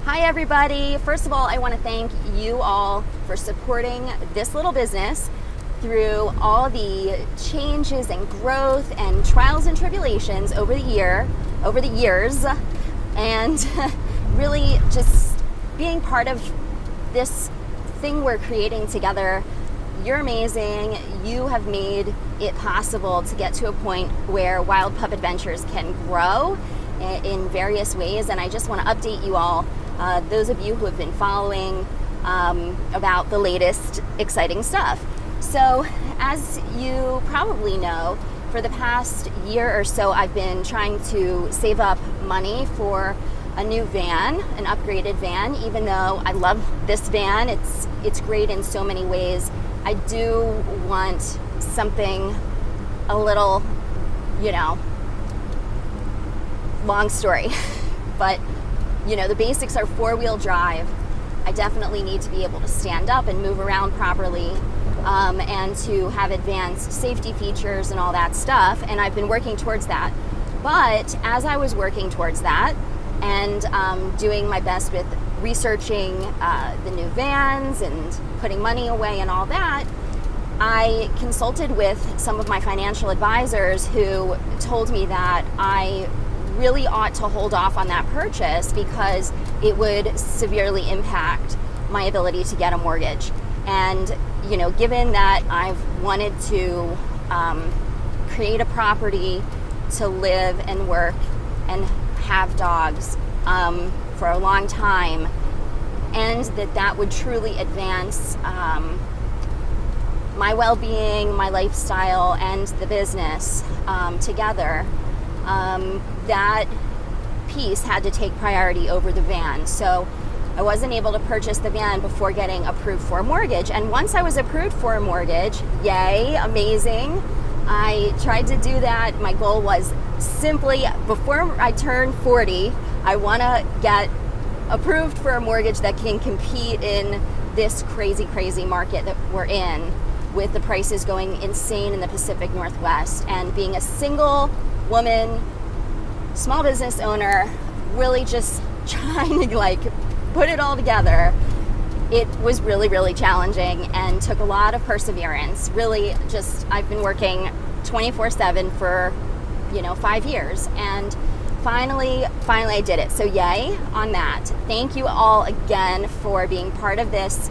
Hi everybody. First of all, I want to thank you all for supporting this little business through all the changes and growth and trials and tribulations over the years, and really just being part of this thing we're creating together. You're amazing. You have made it possible to get to a point where Wild Pup Adventures can grow in various ways, and I just want to update you all, those of you who have been following, about the latest exciting stuff. So, as you probably know, for the past year or so, I've been trying to save up money for a new van, an upgraded van. Even though I love this van, it's great in so many ways, I do want something a little, long story, but the basics are 4-wheel drive. I definitely need to be able to stand up and move around properly, and to have advanced safety features and all that stuff, and I've been working towards that. But as I was working towards that and doing my best with researching the new vans and putting money away and all that, I consulted with some of my financial advisors who told me that I really ought to hold off on that purchase because it would severely impact my ability to get a mortgage. And given that I've wanted to create a property to live and work and have dogs for a long time, and that would truly advance my well-being, my lifestyle, and the business together, that piece had to take priority over the van. So I wasn't able to purchase the van before getting approved for a mortgage. And once I was approved for a mortgage, yay, amazing. I tried to do that. My goal was simply, before I turn 40, I want to get approved for a mortgage that can compete in this crazy market that we're in, with the prices going insane in the Pacific Northwest. And being a single woman, small business owner, really just trying to put it all together, it was really challenging and took a lot of perseverance. Really just, I've been working 24/7 for 5 years, and finally I did it. So yay on that. Thank you all again for being part of this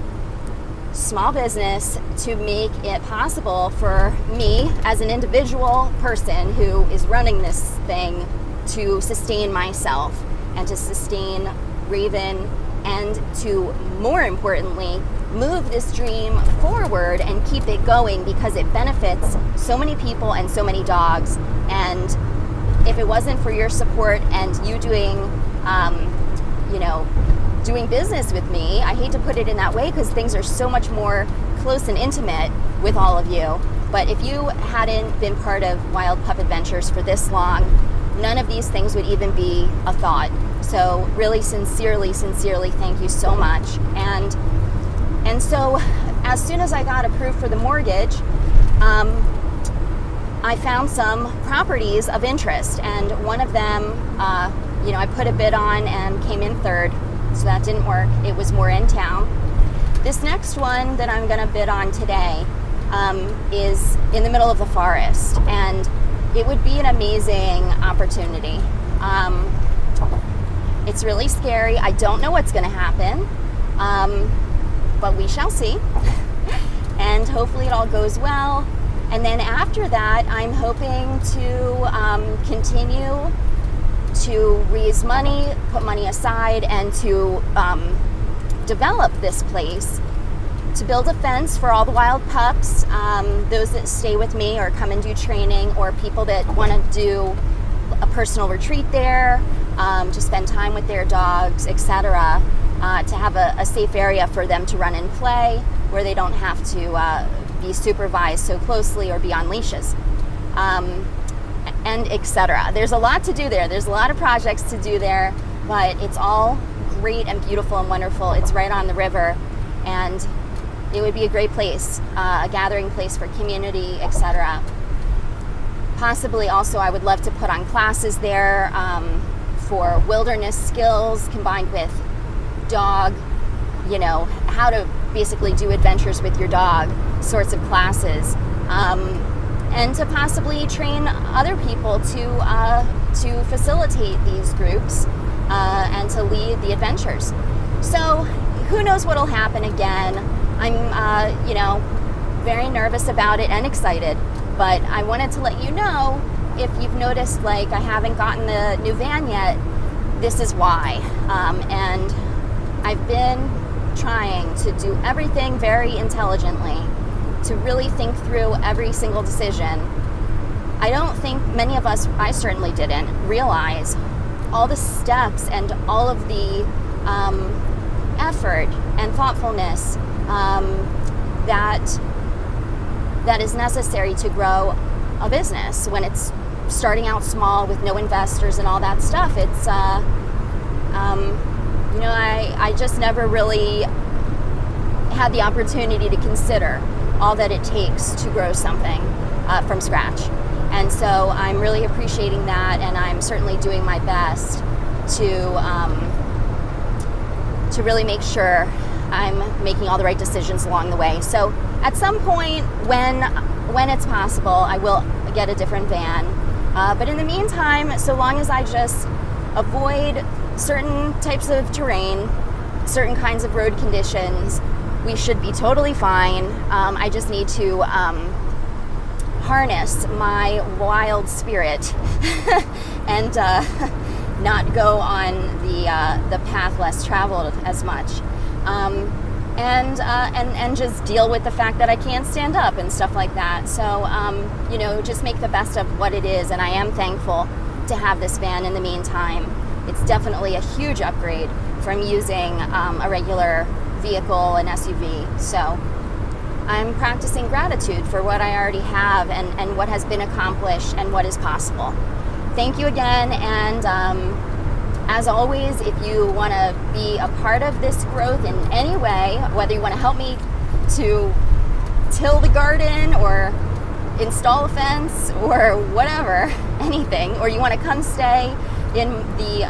small business to make it possible for me as an individual person who is running this thing to sustain myself and to sustain Raven, and to, more importantly, move this dream forward and keep it going, because it benefits so many people and so many dogs. And if it wasn't for your support and you doing business with me, I hate to put it in that way because things are so much more close and intimate with all of you, but if you hadn't been part of Wild Pup Adventures for this long, none of these things would even be a thought. So really sincerely thank you so much. And so as soon as I got approved for the mortgage, I found some properties of interest, and one of them I put a bid on and came in third, so that didn't work. It was more in town. This next one that I'm going to bid on today is in the middle of the forest, and it would be an amazing opportunity. It's really scary. I don't know what's going to happen, but we shall see. And hopefully it all goes well. And then after that, I'm hoping to continue to raise money, put money aside, and to develop this place, to build a fence for all the wild pups, those that stay with me or come and do training, or people that want to do a personal retreat there, to spend time with their dogs, etc., to have a safe area for them to run and play, where they don't have to be supervised so closely or be on leashes, and etc. There's a lot to do there. There's a lot of projects to do there, but it's all great and beautiful and wonderful. It's right on the river, and it would be a great place, a gathering place for community, etc. Possibly also I would love to put on classes there for wilderness skills combined with dog, how to basically do adventures with your dog sorts of classes, and to possibly train other people to facilitate these groups and to lead the adventures. So who knows what'll happen again. I'm very nervous about it and excited, but I wanted to let you know, if you've noticed like I haven't gotten the new van yet, this is why. And I've been trying to do everything very intelligently, to really think through every single decision. I don't think many of us, I certainly didn't, realize all the steps and all of the effort and thoughtfulness that is necessary to grow a business when it's starting out small with no investors and all that stuff. It's I just never really had the opportunity to consider all that it takes to grow something from scratch. And so I'm really appreciating that, and I'm certainly doing my best to really make sure I'm making all the right decisions along the way. So at some point when it's possible, I will get a different van. But in the meantime, so long as I just avoid certain types of terrain, certain kinds of road conditions, we should be totally fine. I just need to harness my wild spirit and not go on the path less traveled as much, and just deal with the fact that I can't stand up and stuff like that. So just make the best of what it is, and I am thankful to have this van in the meantime. It's definitely a huge upgrade from using a regular vehicle, an SUV. So I'm practicing gratitude for what I already have and what has been accomplished and what is possible. Thank you again, and as always, if you want to be a part of this growth in any way, whether you want to help me to till the garden or install a fence or whatever, anything, or you want to come stay in the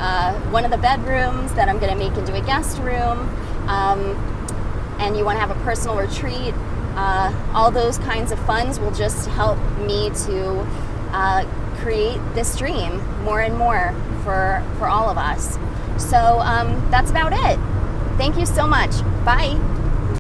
one of the bedrooms that I'm going to make into a guest room, and you want to have a personal retreat, all those kinds of funds will just help me to create this dream more and more for all of us. So that's about it. Thank you so much. Bye.